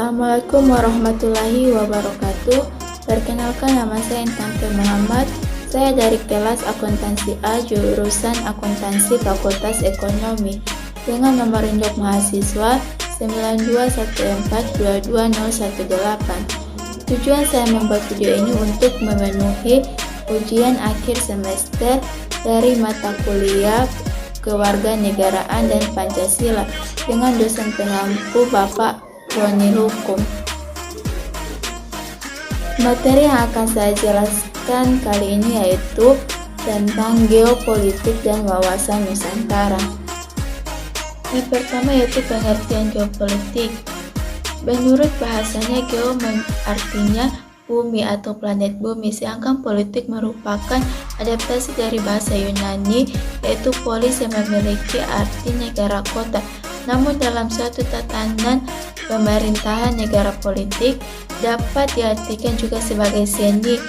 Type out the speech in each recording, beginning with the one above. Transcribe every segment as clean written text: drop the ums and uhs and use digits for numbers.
Assalamualaikum warahmatullahi wabarakatuh. Perkenalkan, nama saya Intan Muhammad. Saya dari kelas akuntansi A, jurusan akuntansi Fakultas Ekonomi, dengan nomor induk mahasiswa 9214220118. Tujuan saya membuat video ini untuk memenuhi ujian akhir semester dari mata kuliah Kewarganegaraan dan Pancasila dengan dosen pengampu Bapak Roni Hukum. Materi yang akan saya jelaskan kali ini yaitu tentang geopolitik dan wawasan Nusantara. Yang pertama yaitu pengertian geopolitik. Menurut bahasanya, geo artinya bumi atau planet bumi, sedangkan politik merupakan adaptasi dari bahasa Yunani yaitu polis yang memiliki arti negara kota. Namun dalam suatu tatanan pemerintahan negara, politik dapat diartikan juga sebagai seni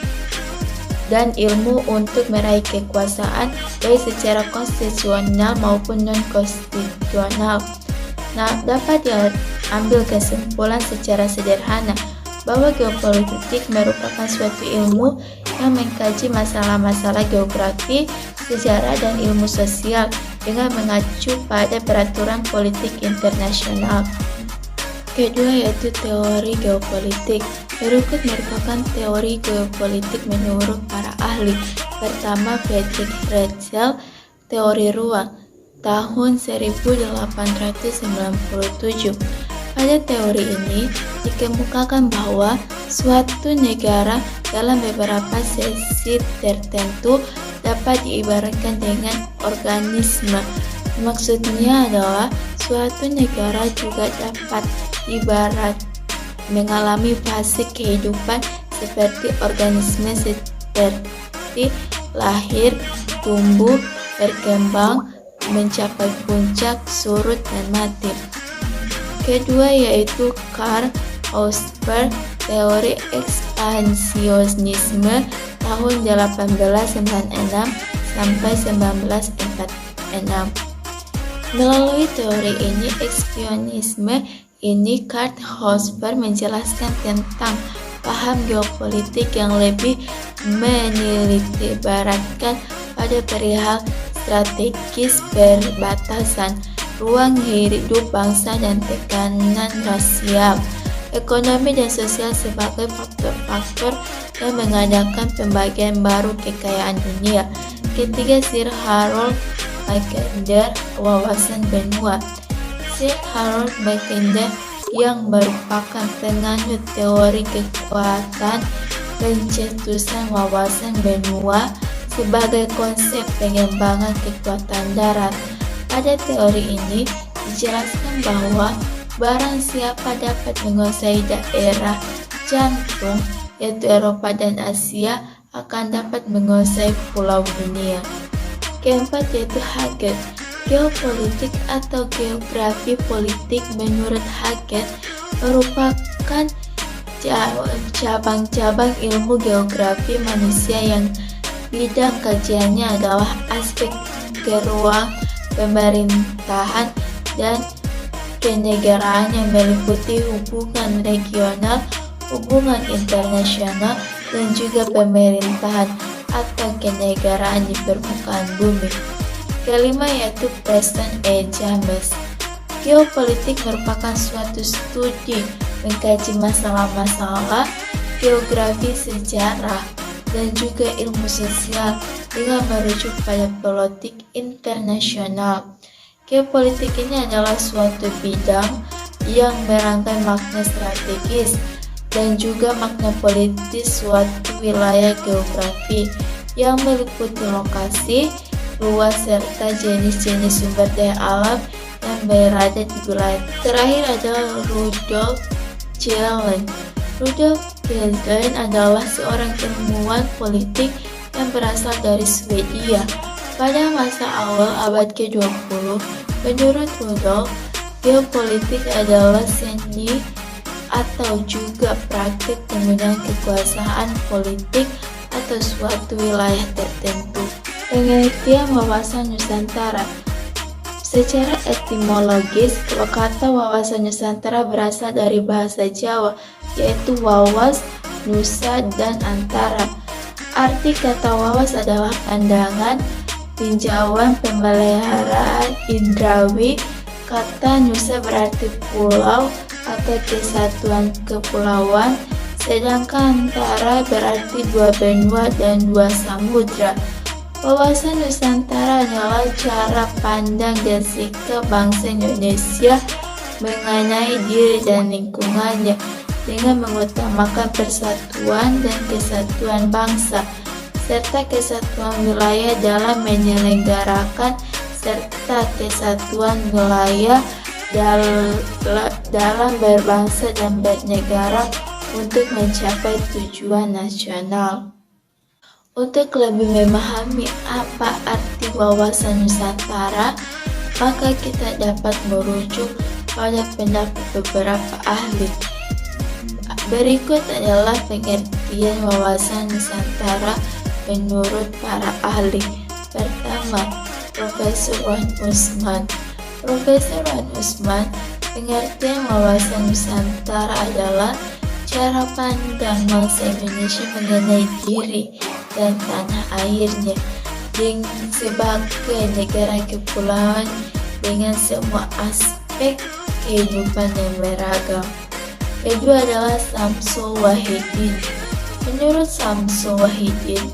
dan ilmu untuk meraih kekuasaan baik secara konstitusional maupun non-konstitusional. Nah, dapat diambil kesimpulan secara sederhana bahwa geopolitik merupakan suatu ilmu yang mengkaji masalah-masalah geografi, sejarah, dan ilmu sosial dengan mengacu pada peraturan politik internasional. Kedua yaitu teori geopolitik. Berikut merupakan teori geopolitik menurut para ahli. Pertama, Friedrich Hetzel, teori ruang, tahun 1897. Pada teori ini dikemukakan bahwa suatu negara dalam beberapa sesi tertentu dapat diibaratkan dengan organisme. Maksudnya adalah suatu negara juga dapat ibarat mengalami fase kehidupan seperti organisme, seperti lahir, tumbuh, berkembang, mencapai puncak, surut, dan mati. Kedua yaitu Karl Popper, teori ekspansionisme, tahun 1896 sampai 1946. Melalui teori ini, ekspansionisme ini, Karl Popper menjelaskan tentang paham geopolitik yang lebih meneliti baratkan pada perihal strategis perbatasan, ruang hidup bangsa, dan tekanan rasial, ekonomi, dan sosial sebagai faktor-faktor yang mengadakan pembagian baru kekayaan dunia. Ketiga, Sir Harold Mackinder, wawasan benua. Sir Harold Mackinder yang merupakan penganut teori kekuatan pencetusan wawasan benua sebagai konsep pengembangan kekuatan darat. Pada teori ini dijelaskan bahwa barang siapa dapat menguasai daerah jantung yaitu Eropa dan Asia akan dapat menguasai pulau dunia. Keempat yaitu Hackett, geopolitik atau geografi politik. Menurut Hackett merupakan cabang-cabang ilmu geografi manusia yang bidang kajiannya adalah aspek keruang, pemerintahan, dan kenegaraan yang meliputi hubungan regional, hubungan internasional, dan juga pemerintahan atau kenegaraan di permukaan bumi. Kelima yaitu Preston E. James, geopolitik merupakan suatu studi mengkaji masalah-masalah geografi, sejarah, dan juga ilmu sosial dengan merujuk pada politik internasional. Geopolitik ini adalah suatu bidang yang merangkai makna strategis dan juga makna politis suatu wilayah geografi yang meliputi lokasi, luas, serta jenis-jenis sumber daya alam yang berada di wilayah. Terakhir adalah Rudolf Gelden. Rudolf Gelden adalah seorang ilmuwan politik yang berasal dari Swedia. Pada masa awal abad ke-20, menurut Rudolf, geopolitik adalah seni atau juga praktik penggunaan kekuasaan politik atau suatu wilayah tertentu. Pengertian wawasan Nusantara. Secara etimologis, kata wawasan Nusantara berasal dari bahasa Jawa, yaitu wawas, nusa, dan antara. Arti kata wawas adalah pandangan, tinjauan, pemeliharaan indrawi. Kata nusa berarti pulau atau kesatuan kepulauan, sedangkan antara berarti dua benua dan dua samudra. Wawasan Nusantara adalah cara pandang dan sikap bangsa Indonesia mengenai diri dan lingkungannya dengan mengutamakan persatuan dan kesatuan bangsa serta kesatuan wilayah dalam menyelenggarakan serta kesatuan wilayah dalam berbangsa dan bernegara untuk mencapai tujuan nasional. Untuk lebih memahami apa arti wawasan Nusantara, maka kita dapat merujuk pada pendapat beberapa ahli. Berikut adalah pengertian wawasan Nusantara menurut para ahli. Pertama, Profesor Wan Usman. Profesor Wan Usman, pengertian wawasan Nusantara adalah cara pandang bangsa Indonesia mengenai diri dan tanah airnya sebagai negara kepulauan dengan semua aspek kehidupan yang beragam. Kedua adalah Samsul Wahidin. Menurut Samsul Wahidin,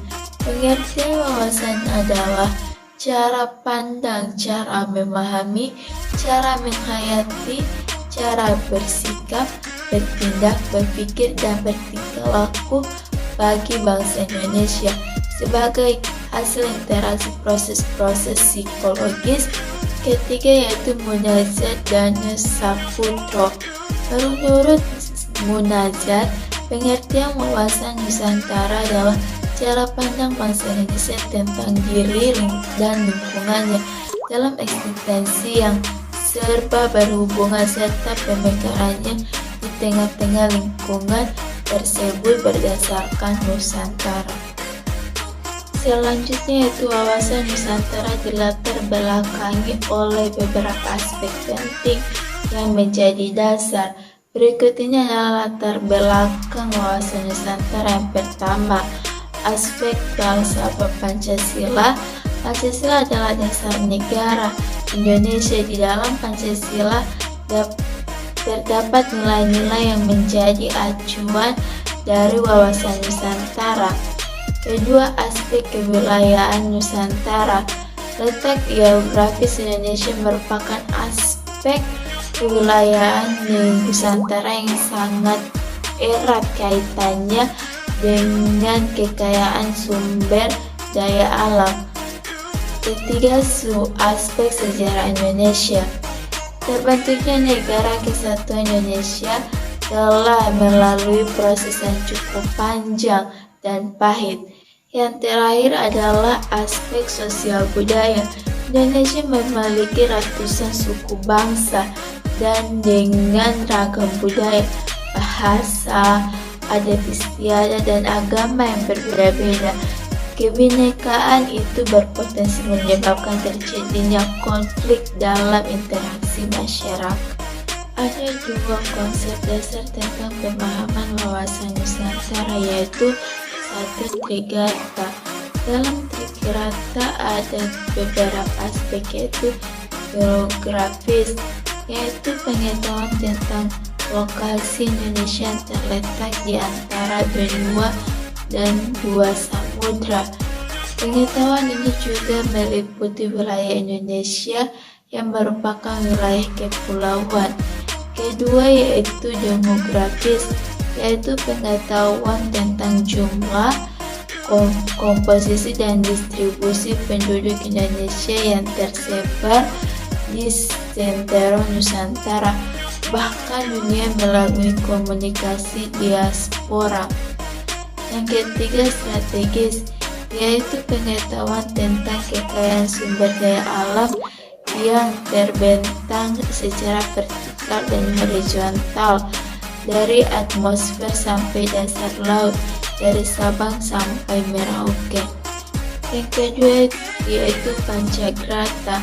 pengertian wawasan adalah cara pandang, cara memahami, cara menghayati, cara bersikap, bertindak, berpikir, dan bertingkah laku bagi bangsa Indonesia sebagai hasil interaksi proses-proses psikologis. Ketiga yaitu Munajat dan Saputro. Menurut Munajat, pengertian wawasan Nusantara adalah cara pandang bangsa Indonesia tentang diri dan lingkungannya dalam eksistensi yang serba berhubungan serta pemekarannya di tengah-tengah lingkungan tersebut berdasarkan Nusantara. Selanjutnya yaitu wawasan Nusantara dilatar belakangi oleh beberapa aspek penting yang menjadi dasar. Berikut ini adalah latar belakang wawasan Nusantara. Yang pertama, aspek bangsa Pancasila. Pancasila adalah dasar negara Indonesia. Di dalam Pancasila terdapat nilai-nilai yang menjadi acuan dari wawasan Nusantara. Kedua, aspek kewilayahan Nusantara. Letak geografis Indonesia merupakan aspek kewilayahan Nusantara yang sangat erat kaitannya dengan kekayaan sumber daya alam. Ketiga, aspek sejarah Indonesia. Terbentuknya Negara Kesatuan Indonesia telah melalui proses yang cukup panjang dan pahit. Yang terakhir adalah aspek sosial budaya. Indonesia memiliki ratusan suku bangsa dan dengan ragam budaya, bahasa, adat istiadat, dan agama yang berbeda-beda. Kebinekaan itu berpotensi menyebabkan terjadinya konflik dalam interaksi masyarakat. Ada dua konsep dasar tentang pemahaman wawasan Nusantara, yaitu satu, Trigarta. Dalam Trigarta ada beberapa aspek, yaitu geografis, yaitu pengetahuan tentang lokasi Indonesia yang terletak di antara benua dan dua samudra. Pengetahuan ini juga meliputi wilayah Indonesia yang merupakan wilayah kepulauan. Kedua yaitu demografis, yaitu pengetahuan tentang jumlah, komposisi, dan distribusi penduduk Indonesia yang tersebar di seantero Nusantara, bahkan dunia melalui komunikasi diaspora. Yang ketiga, strategis, yaitu pengetahuan tentang kekayaan sumber daya alam yang terbentang secara vertikal dan horizontal dari atmosfer sampai dasar laut, dari Sabang sampai Merauke. Yang kedua yaitu Pancagrata.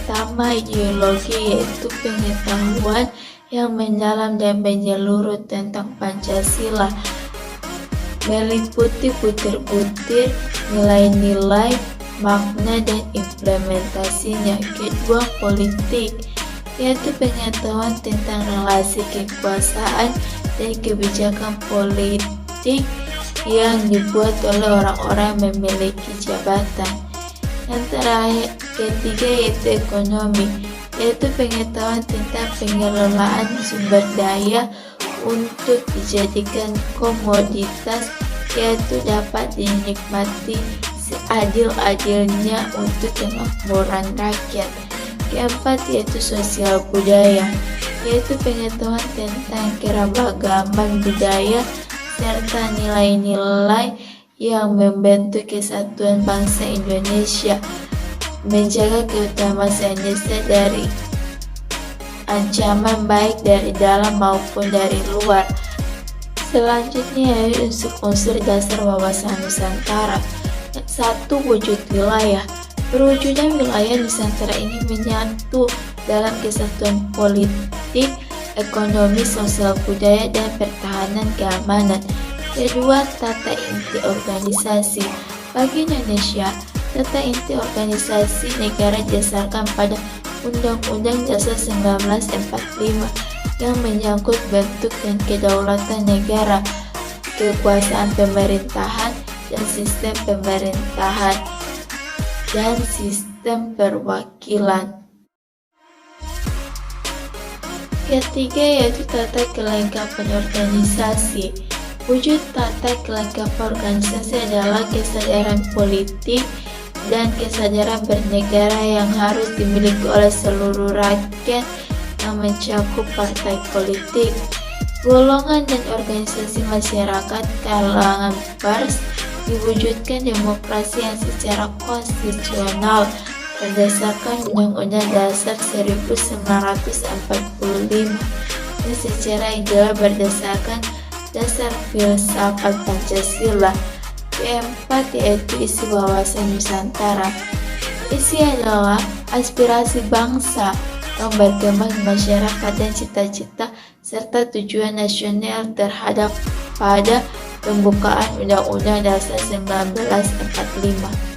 pertama, ideologi, yaitu pengetahuan yang mendalam dan menyeluruh tentang Pancasila, meliputi butir-butir nilai-nilai, makna, dan implementasinya. Kedua, politik, yaitu pengetahuan tentang relasi kekuasaan dan kebijakan politik yang dibuat oleh orang-orang yang memiliki jabatan. Yang terakhir, ketiga, yaitu ekonomi, yaitu pengetahuan tentang pengelolaan sumber daya untuk dijadikan komoditas, yaitu dapat dinikmati seadil-adilnya untuk kemakmuran rakyat. Keempat, yaitu sosial budaya, yaitu pengetahuan tentang keragaman budaya serta nilai-nilai yang membentuk kesatuan bangsa Indonesia, menjaga keutuhan bangsa Indonesia dari ancaman baik dari dalam maupun dari luar. Selanjutnya, unsur-unsur dasar wawasan Nusantara. 1. Wujud wilayah. Perwujudan wilayah Nusantara ini menyatu dalam kesatuan politik, ekonomi, sosial budaya, dan pertahanan keamanan. Kedua, tata inti organisasi. Bagi Indonesia, tata inti organisasi negara didasarkan pada Undang-Undang Dasar 1945 yang menyangkut bentuk dan kedaulatan negara, kekuasaan pemerintahan, dan sistem pemerintahan, dan sistem perwakilan. Ketiga, yaitu tata kelengkapan organisasi. Wujud tata kelengkapan organisasi adalah kesadaran politik dan kesadaran bernegara yang harus dimiliki oleh seluruh rakyat yang mencakup partai politik, golongan dan organisasi masyarakat, kalangan pers, diwujudkan demokrasi yang secara konstitusional berdasarkan Undang-Undang Dasar 1945 dan secara ideal berdasarkan dasar filsafat Pancasila. Keempat, yaitu isi wawasan Nusantara. Isi adalah aspirasi bangsa yang berkembang masyarakat dan cita-cita serta tujuan nasional terhadap pada pembukaan Undang-Undang Dasar 1945.